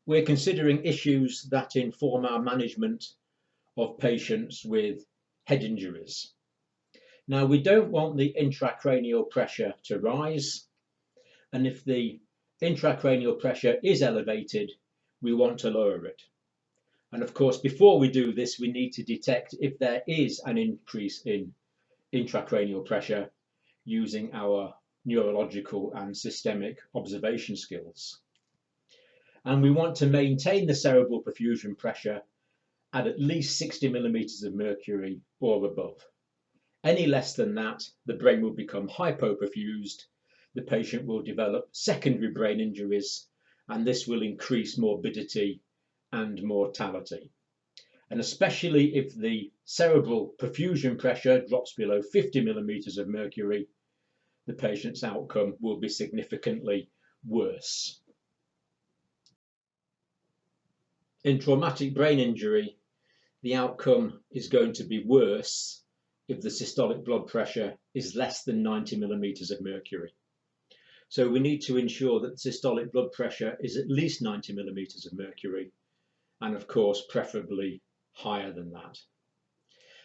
we're considering issues that inform our management of patients with head injuries. Now, we don't want the intracranial pressure to rise, and if the intracranial pressure is elevated, we want to lower it. And of course, before we do this, we need to detect if there is an increase in intracranial pressure using our neurological and systemic observation skills. And we want to maintain the cerebral perfusion pressure at least 60 millimeters of mercury or above. Any less than that, the brain will become hypoperfused, the patient will develop secondary brain injuries, and this will increase morbidity and mortality. And especially if the cerebral perfusion pressure drops below 50 millimeters of mercury, the patient's outcome will be significantly worse. In traumatic brain injury, the outcome is going to be worse if the systolic blood pressure is less than 90 millimeters of mercury. So we need to ensure that the systolic blood pressure is at least 90 millimeters of mercury, and of course, preferably higher than that.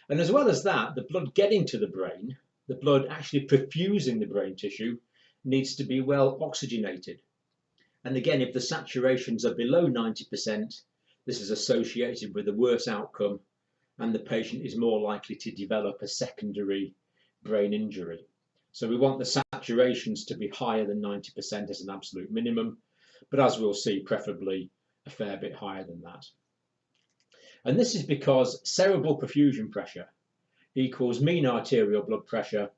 And as well as that, the blood getting to the brain, the blood actually perfusing the brain tissue, needs to be well oxygenated. And again, if the saturations are below 90%, this is associated with a worse outcome, and the patient is more likely to develop a secondary brain injury. So we want the saturations to be higher than 90% as an absolute minimum, but as we'll see, preferably a fair bit higher than that. And this is because cerebral perfusion pressure equals mean arterial blood pressure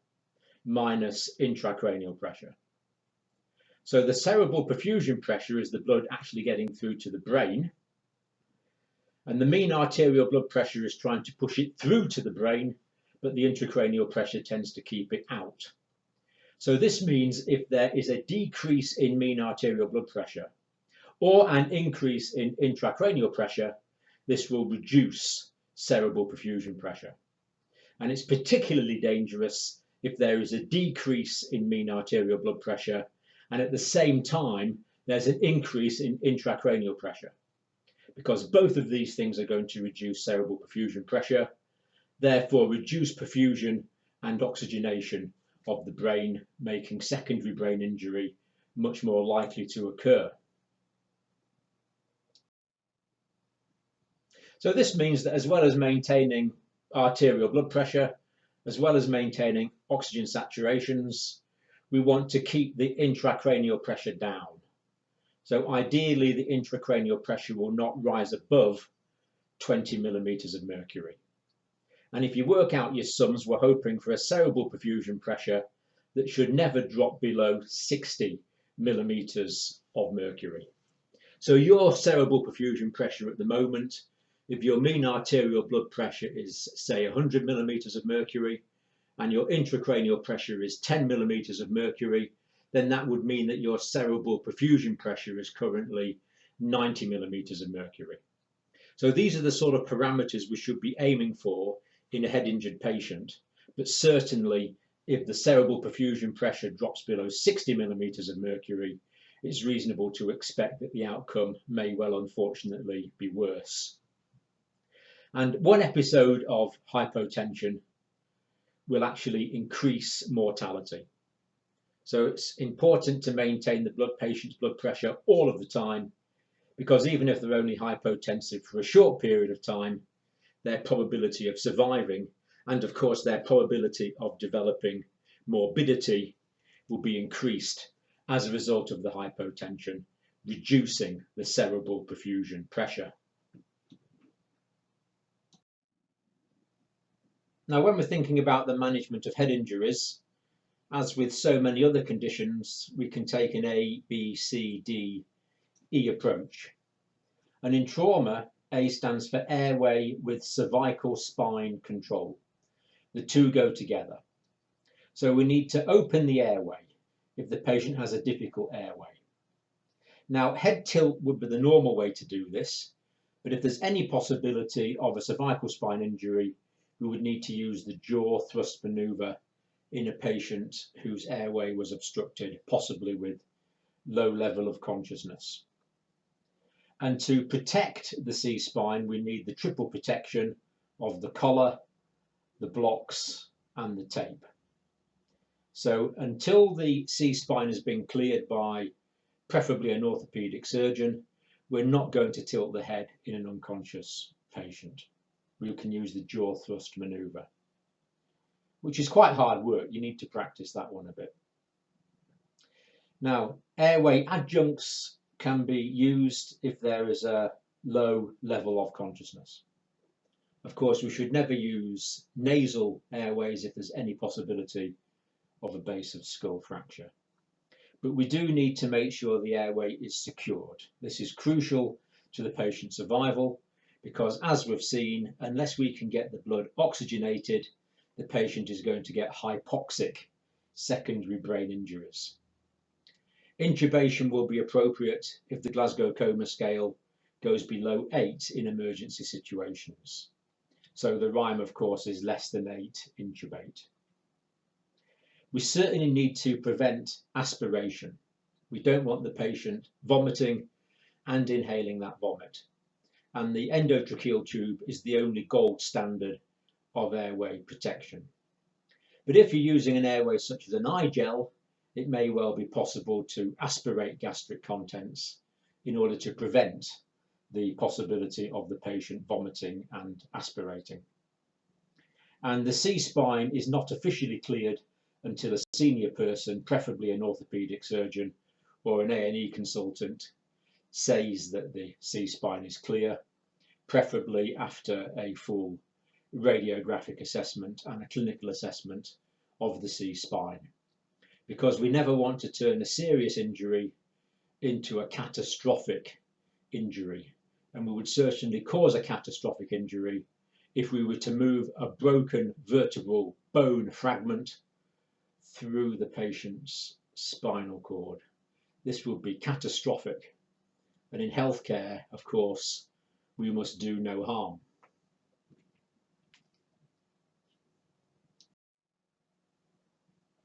minus intracranial pressure. So the cerebral perfusion pressure is the blood actually getting through to the brain, and the mean arterial blood pressure is trying to push it through to the brain, but the intracranial pressure tends to keep it out. So this means if there is a decrease in mean arterial blood pressure or an increase in intracranial pressure, this will reduce cerebral perfusion pressure. And it's particularly dangerous if there is a decrease in mean arterial blood pressure and at the same time there's an increase in intracranial pressure, because both of these things are going to reduce cerebral perfusion pressure, therefore reduce perfusion and oxygenation of the brain, making secondary brain injury much more likely to occur. So this means that as well as maintaining arterial blood pressure, as well as maintaining oxygen saturations, we want to keep the intracranial pressure down. So ideally, the intracranial pressure will not rise above 20 millimeters of mercury. And if you work out your sums, we're hoping for a cerebral perfusion pressure that should never drop below 60 millimeters of mercury. So your cerebral perfusion pressure at the moment, if your mean arterial blood pressure is, say, 100 millimeters of mercury, and your intracranial pressure is 10 millimeters of mercury, then that would mean that your cerebral perfusion pressure is currently 90 millimeters of mercury. So these are the sort of parameters we should be aiming for in a head injured patient. But certainly, if the cerebral perfusion pressure drops below 60 millimeters of mercury, it's reasonable to expect that the outcome may well, unfortunately, be worse. And one episode of hypotension will actually increase mortality. So it's important to maintain the patient's blood pressure all of the time, because even if they're only hypotensive for a short period of time, their probability of surviving and of course their probability of developing morbidity will be increased as a result of the hypotension, reducing the cerebral perfusion pressure. Now, when we're thinking about the management of head injuries, as with so many other conditions, we can take an A, B, C, D, E approach. And in trauma, A stands for airway with cervical spine control. The two go together. So we need to open the airway if the patient has a difficult airway. Now, head tilt would be the normal way to do this, but if there's any possibility of a cervical spine injury, we would need to use the jaw thrust maneuver in a patient whose airway was obstructed, possibly with low level of consciousness. And to protect the C-spine, we need the triple protection of the collar, the blocks, and the tape. So until the C-spine has been cleared by preferably an orthopaedic surgeon, we're not going to tilt the head in an unconscious patient. We can use the jaw thrust maneuver, which is quite hard work. You need to practice that one a bit. Now, airway adjuncts can be used if there is a low level of consciousness. Of course, we should never use nasal airways if there's any possibility of a base of skull fracture. But we do need to make sure the airway is secured. This is crucial to the patient's survival because, as we've seen, unless we can get the blood oxygenated, the patient is going to get hypoxic secondary brain injuries. Intubation will be appropriate if the Glasgow Coma Scale goes below 8 in emergency situations. So the rhyme, of course, is less than 8, intubate. We certainly need to prevent aspiration. We don't want the patient vomiting and inhaling that vomit. And the endotracheal tube is the only gold standard of airway protection. But if you're using an airway such as an eye gel, it may well be possible to aspirate gastric contents in order to prevent the possibility of the patient vomiting and aspirating. And the C-spine is not officially cleared until a senior person, preferably an orthopaedic surgeon or an A&E consultant, says that the C-spine is clear, preferably after a full radiographic assessment and a clinical assessment of the C-spine. Because we never want to turn a serious injury into a catastrophic injury. And we would certainly cause a catastrophic injury if we were to move a broken vertebral bone fragment through the patient's spinal cord. This would be catastrophic. And in healthcare, of course, we must do no harm.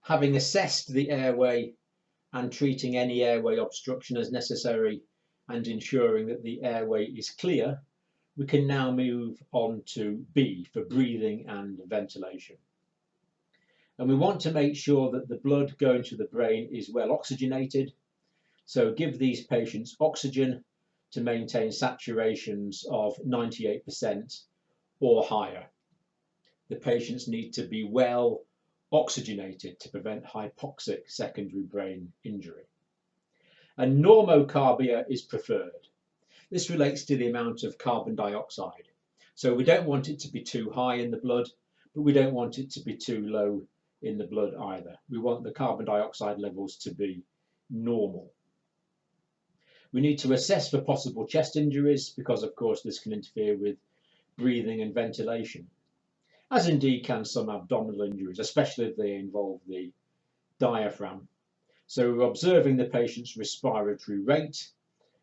Having assessed the airway and treating any airway obstruction as necessary and ensuring that the airway is clear, we can now move on to B for breathing and ventilation. And we want to make sure that the blood going to the brain is well oxygenated. So give these patients oxygen to maintain saturations of 98% or higher. The patients need to be well oxygenated to prevent hypoxic secondary brain injury. And normocarbia is preferred. This relates to the amount of carbon dioxide. So we don't want it to be too high in the blood, but we don't want it to be too low in the blood either. We want the carbon dioxide levels to be normal. We need to assess for possible chest injuries because, of course, this can interfere with breathing and ventilation, as indeed can some abdominal injuries, especially if they involve the diaphragm. So we're observing the patient's respiratory rate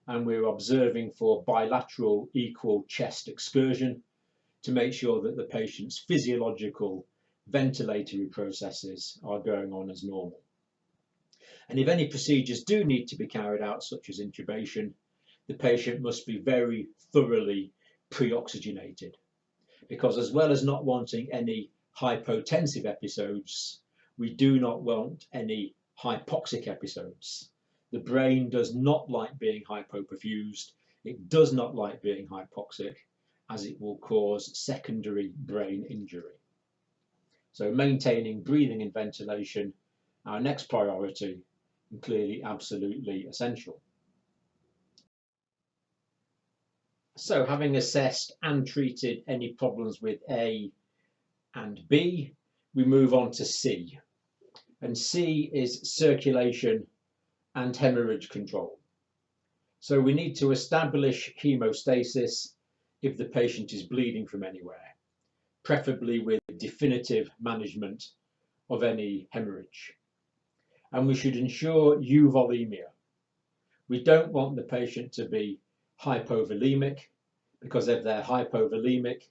and we're observing for bilateral equal chest excursion to make sure that the patient's physiological ventilatory processes are going on as normal. And if any procedures do need to be carried out, such as intubation, the patient must be very thoroughly pre-oxygenated, because as well as not wanting any hypotensive episodes, we do not want any hypoxic episodes. The brain does not like being hypoperfused. It does not like being hypoxic, as it will cause secondary brain injury. So maintaining breathing and ventilation, our next priority, and clearly absolutely essential. So having assessed and treated any problems with A and B, we move on to C. And C is circulation and hemorrhage control. So we need to establish hemostasis if the patient is bleeding from anywhere, preferably with definitive management of any hemorrhage. And we should ensure euvolemia. We don't want the patient to be hypovolemic, because if they're hypovolemic,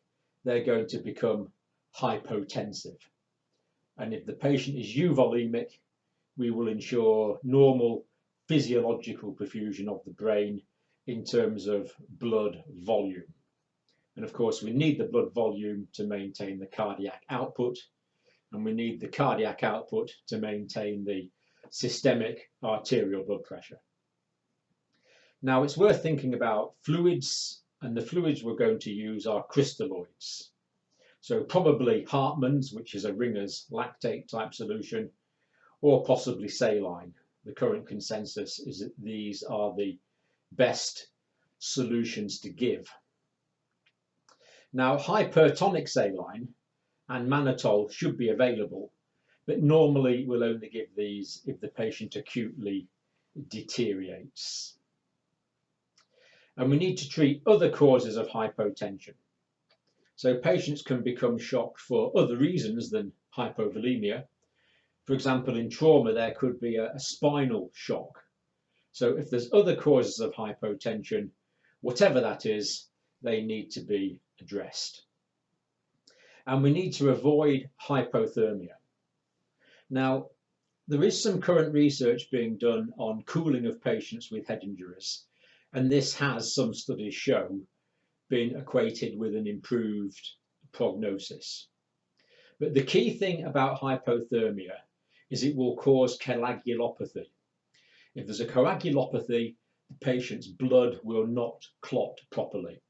they're going to become hypotensive. And if the patient is euvolemic, we will ensure normal physiological perfusion of the brain in terms of blood volume. And of course, we need the blood volume to maintain the cardiac output, and we need the cardiac output to maintain the systemic arterial blood pressure. Now, it's worth thinking about fluids, and the fluids we're going to use are crystalloids. So probably Hartmann's, which is a Ringer's lactate type solution, or possibly saline. The current consensus is that these are the best solutions to give. Now, hypertonic saline and mannitol should be available, but normally we'll only give these if the patient acutely deteriorates. And we need to treat other causes of hypotension. So patients can become shocked for other reasons than hypovolemia. For example, in trauma, there could be a spinal shock. So if there's other causes of hypotension, whatever that is, they need to be addressed. And we need to avoid hypothermia. Now, there is some current research being done on cooling of patients with head injuries, and this has, some studies show, been equated with an improved prognosis. But the key thing about hypothermia is it will cause coagulopathy. If there's a coagulopathy, the patient's blood will not clot properly.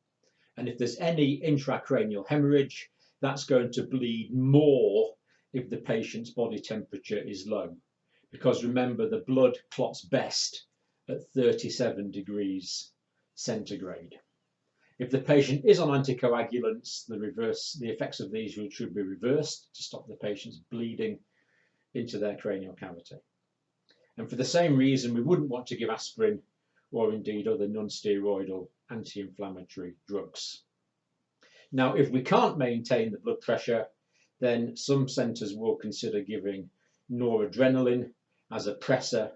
And if there's any intracranial hemorrhage, that's going to bleed more if the patient's body temperature is low. Because remember, the blood clots best at 37 degrees centigrade. If the patient is on anticoagulants, the effects of these should be reversed to stop the patient's bleeding into their cranial cavity. And for the same reason, we wouldn't want to give aspirin or indeed other non-steroidal anti-inflammatory drugs. Now, if we can't maintain the blood pressure, then some centres will consider giving noradrenaline as a pressor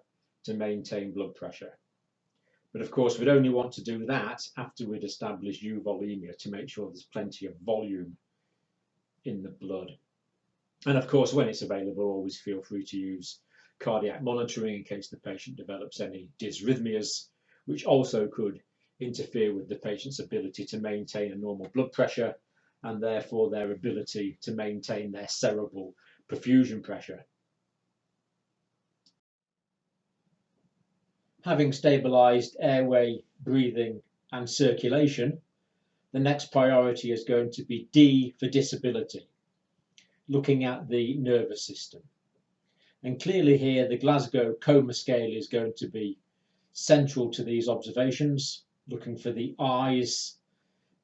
to maintain blood pressure. But of course, we'd only want to do that after we'd established euvolemia to make sure there's plenty of volume in the blood. And of course, when it's available, always feel free to use cardiac monitoring in case the patient develops any dysrhythmias, which also could interfere with the patient's ability to maintain a normal blood pressure and therefore their ability to maintain their cerebral perfusion pressure. Having stabilised airway, breathing and circulation, the next priority is going to be D for disability, looking at the nervous system. And clearly here the Glasgow Coma Scale is going to be central to these observations, looking for the eyes,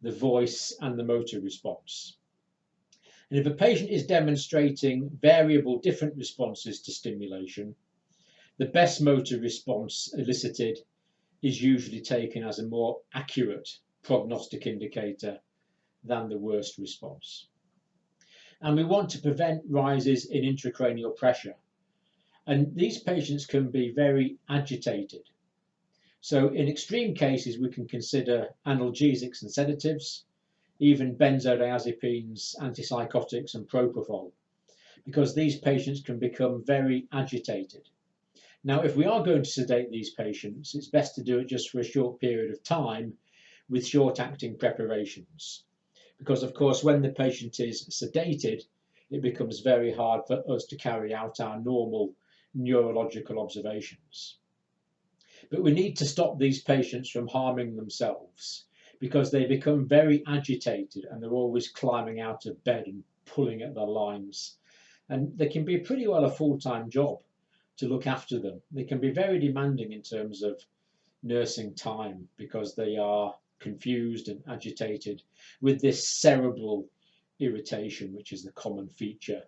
the voice and the motor response. And if a patient is demonstrating variable different responses to stimulation, the best motor response elicited is usually taken as a more accurate prognostic indicator than the worst response. And we want to prevent rises in intracranial pressure. And these patients can be very agitated. So in extreme cases, we can consider analgesics and sedatives, even benzodiazepines, antipsychotics and propofol, because these patients can become very agitated. Now, if we are going to sedate these patients, it's best to do it just for a short period of time with short-acting preparations. Because, of course, when the patient is sedated, it becomes very hard for us to carry out our normal neurological observations. But we need to stop these patients from harming themselves because they become very agitated and they're always climbing out of bed and pulling at their lines. And they can be pretty well a full-time job to look after them. They can be very demanding in terms of nursing time because they are confused and agitated with this cerebral irritation, which is the common feature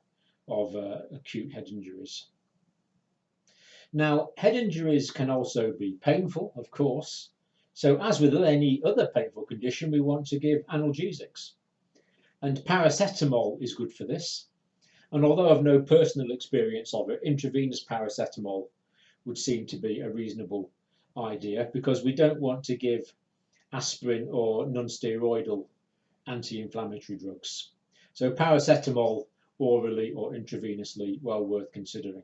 of acute head injuries. Now, head injuries can also be painful, of course. So as with any other painful condition, we want to give analgesics. And paracetamol is good for this. And although I've no personal experience of it, intravenous paracetamol would seem to be a reasonable idea because we don't want to give aspirin or non-steroidal anti-inflammatory drugs. So paracetamol orally or intravenously, well worth considering.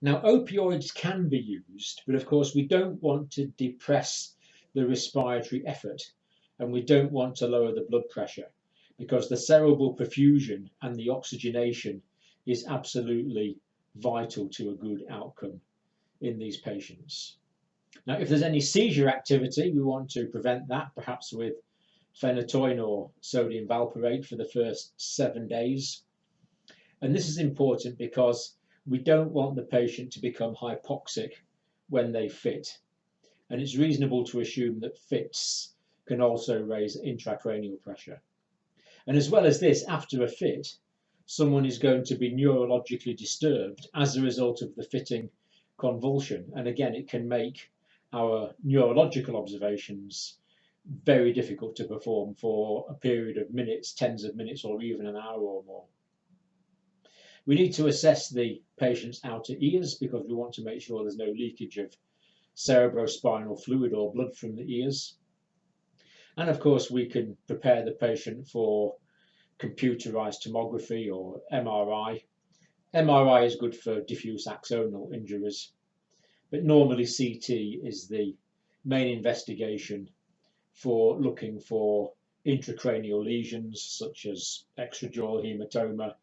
Now, opioids can be used, but of course we don't want to depress the respiratory effort, and we don't want to lower the blood pressure because the cerebral perfusion and the oxygenation is absolutely vital to a good outcome in these patients. Now, if there's any seizure activity, we want to prevent that, perhaps with phenytoin or sodium valproate for the first 7 days. And this is important because we don't want the patient to become hypoxic when they fit. And it's reasonable to assume that fits can also raise intracranial pressure. And as well as this, after a fit, someone is going to be neurologically disturbed as a result of the fitting convulsion. And again, it can make our neurological observations very difficult to perform for a period of minutes, tens of minutes, or even an hour or more. We need to assess the patient's outer ears because we want to make sure there's no leakage of cerebrospinal fluid or blood from the ears. And of course, we can prepare the patient for computerized tomography or MRI. MRI is good for diffuse axonal injuries, but normally CT is the main investigation for looking for intracranial lesions such as extrajaw hematoma,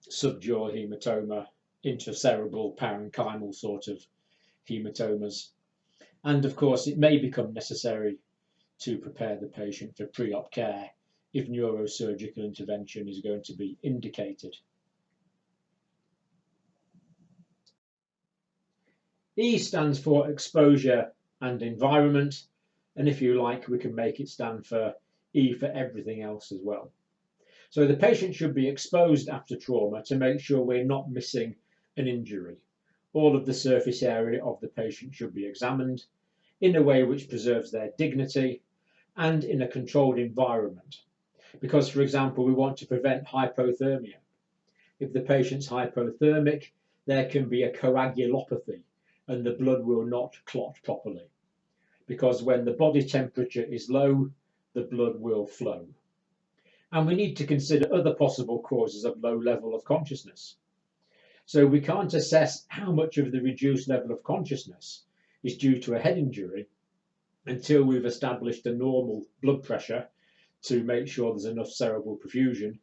subjaw hematoma, intracerebral parenchymal sort of hematomas. And of course, it may become necessary to prepare the patient for pre-op care if neurosurgical intervention is going to be indicated. E stands for exposure and environment, and if you like, we can make it stand for E for everything else as well. So the patient should be exposed after trauma to make sure we're not missing an injury. All of the surface area of the patient should be examined in a way which preserves their dignity and in a controlled environment. Because, for example, we want to prevent hypothermia. If the patient's hypothermic, there can be a coagulopathy and the blood will not clot properly. Because when the body temperature is low, the blood will flow. And we need to consider other possible causes of low level of consciousness. So we can't assess how much of the reduced level of consciousness is due to a head injury until we've established a normal blood pressure to make sure there's enough cerebral perfusion,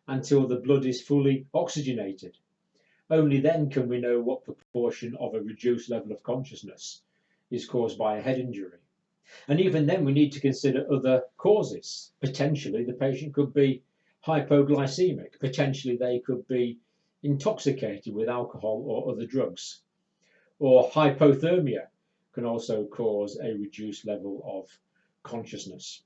until the blood is fully oxygenated. Only then can we know what proportion of a reduced level of consciousness is caused by a head injury. And even then we need to consider other causes. Potentially the patient could be hypoglycemic, potentially they could be intoxicated with alcohol or other drugs. Or hypothermia can also cause a reduced level of consciousness.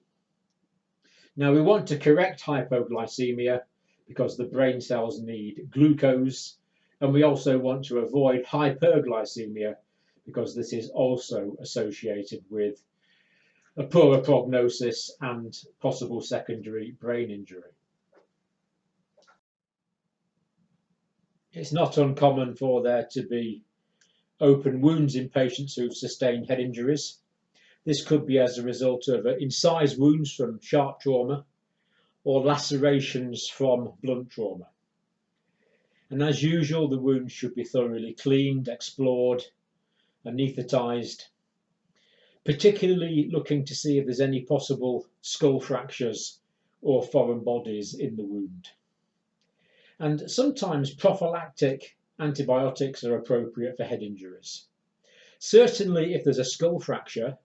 Now we want to correct hypoglycemia because the brain cells need glucose, and we also want to avoid hyperglycemia because this is also associated with a poorer prognosis and possible secondary brain injury. It's not uncommon for there to be open wounds in patients who've sustained head injuries. This could be as a result of incised wounds from sharp trauma or lacerations from blunt trauma. And as usual, the wounds should be thoroughly cleaned, explored, anaesthetized, particularly looking to see if there's any possible skull fractures or foreign bodies in the wound. And sometimes prophylactic antibiotics are appropriate for head injuries. Certainly, if there's a skull fracture,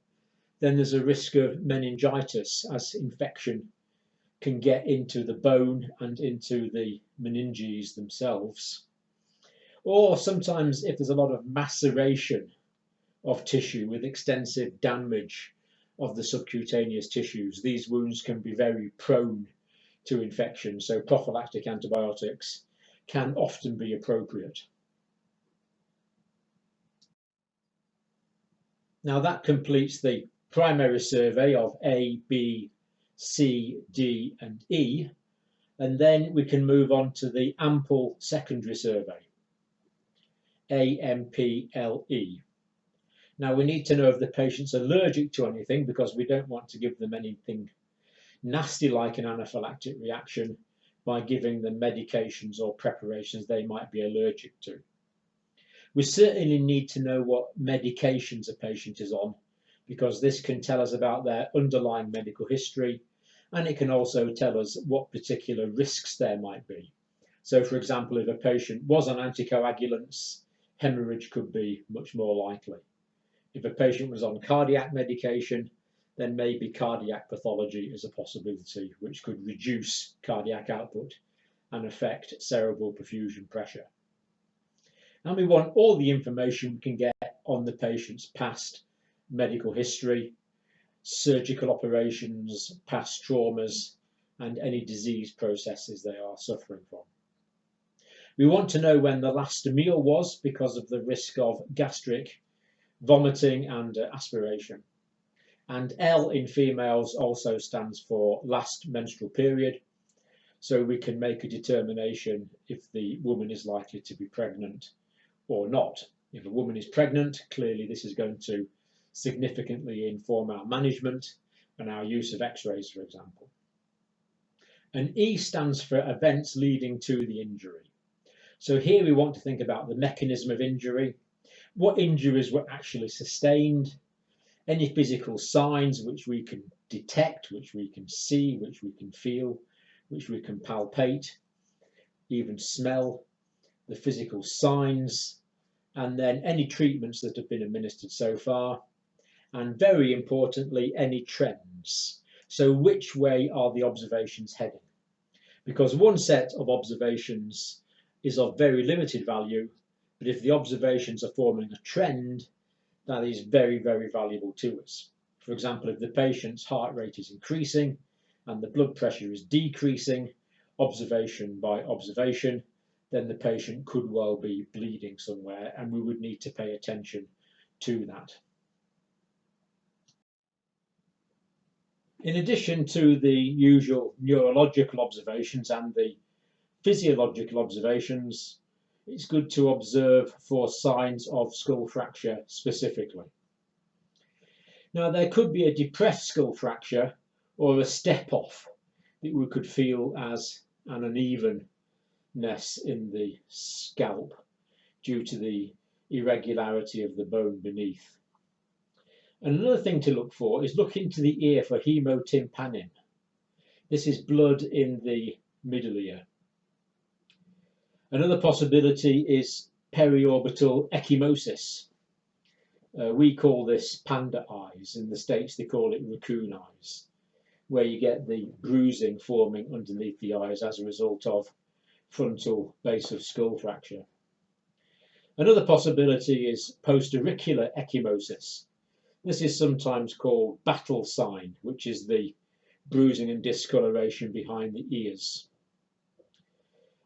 then there's a risk of meningitis as infection can get into the bone and into the meninges themselves. Or sometimes if there's a lot of maceration of tissue with extensive damage of the subcutaneous tissues, these wounds can be very prone to infection, so prophylactic antibiotics can often be appropriate. Now that completes the primary survey of A, B, C, D and E, and then we can move on to the ample secondary survey, AMPLE. Now we need to know if the patient's allergic to anything because we don't want to give them anything nasty like an anaphylactic reaction by giving them medications or preparations they might be allergic to. We certainly need to know what medications a patient is on because this can tell us about their underlying medical history, and it can also tell us what particular risks there might be. So, for example, if a patient was on anticoagulants, haemorrhage could be much more likely. If a patient was on cardiac medication, then maybe cardiac pathology is a possibility, which could reduce cardiac output and affect cerebral perfusion pressure. And we want all the information we can get on the patient's past medical history, surgical operations, past traumas, and any disease processes they are suffering from. We want to know when the last meal was because of the risk of gastric, vomiting, and aspiration. And L in females also stands for last menstrual period, so we can make a determination if the woman is likely to be pregnant or not. If a woman is pregnant, clearly this is going to significantly inform our management and our use of x-rays, for example. And E stands for events leading to the injury. So here we want to think about the mechanism of injury, what injuries were actually sustained, any physical signs which we can detect, which we can see, which we can feel, which we can palpate, even smell, the physical signs, and then any treatments that have been administered so far, and very importantly, any trends. So which way are the observations heading? Because one set of observations is of very limited value, but if the observations are forming a trend, that is very, very valuable to us. For example, if the patient's heart rate is increasing and the blood pressure is decreasing, observation by observation, then the patient could well be bleeding somewhere, and we would need to pay attention to that. In addition to the usual neurological observations and the physiological observations, it's good to observe for signs of skull fracture specifically. Now, there could be a depressed skull fracture or a step off that we could feel as an unevenness in the scalp due to the irregularity of the bone beneath. And another thing to look for is look into the ear for hemotympanin. This is blood in the middle ear. Another possibility is periorbital ecchymosis. We call this panda eyes. In the States they call it raccoon eyes, where you get the bruising forming underneath the eyes as a result of frontal base of skull fracture. Another possibility is postauricular ecchymosis. This is sometimes called battle sign, which is the bruising and discoloration behind the ears.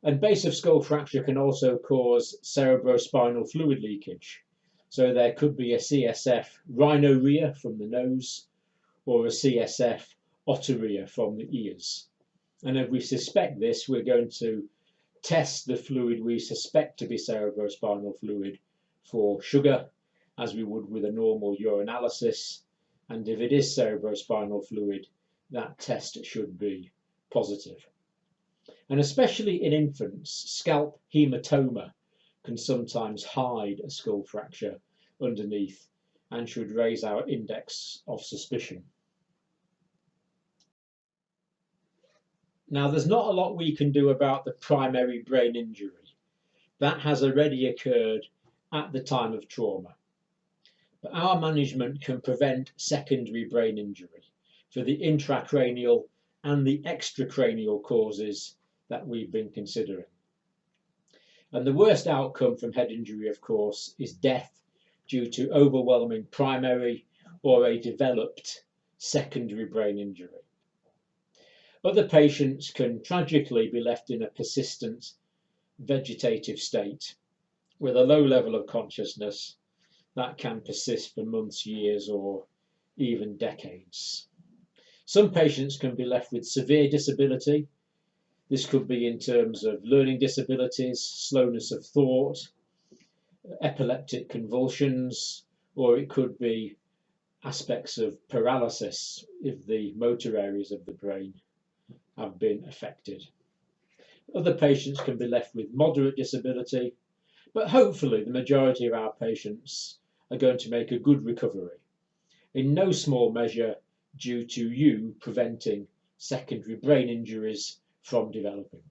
And base of skull fracture can also cause cerebrospinal fluid leakage. So there could be a CSF rhinorrhea from the nose or a CSF otorrhea from the ears. And if we suspect this, we're going to test the fluid we suspect to be cerebrospinal fluid for sugar, as we would with a normal urinalysis. And if it is cerebrospinal fluid, that test should be positive. And especially in infants, scalp hematoma can sometimes hide a skull fracture underneath and should raise our index of suspicion. Now, there's not a lot we can do about the primary brain injury. That has already occurred at the time of trauma. But our management can prevent secondary brain injury for the intracranial and the extracranial causes that we've been considering. And the worst outcome from head injury, of course, is death due to overwhelming primary or a developed secondary brain injury. Other patients can tragically be left in a persistent vegetative state with a low level of consciousness that can persist for months, years, or even decades. Some patients can be left with severe disability. This could be in terms of learning disabilities, slowness of thought, epileptic convulsions, or it could be aspects of paralysis if the motor areas of the brain have been affected. Other patients can be left with moderate disability, but hopefully the majority of our patients are going to make a good recovery. in no small measure due to you preventing secondary brain injuries from developing.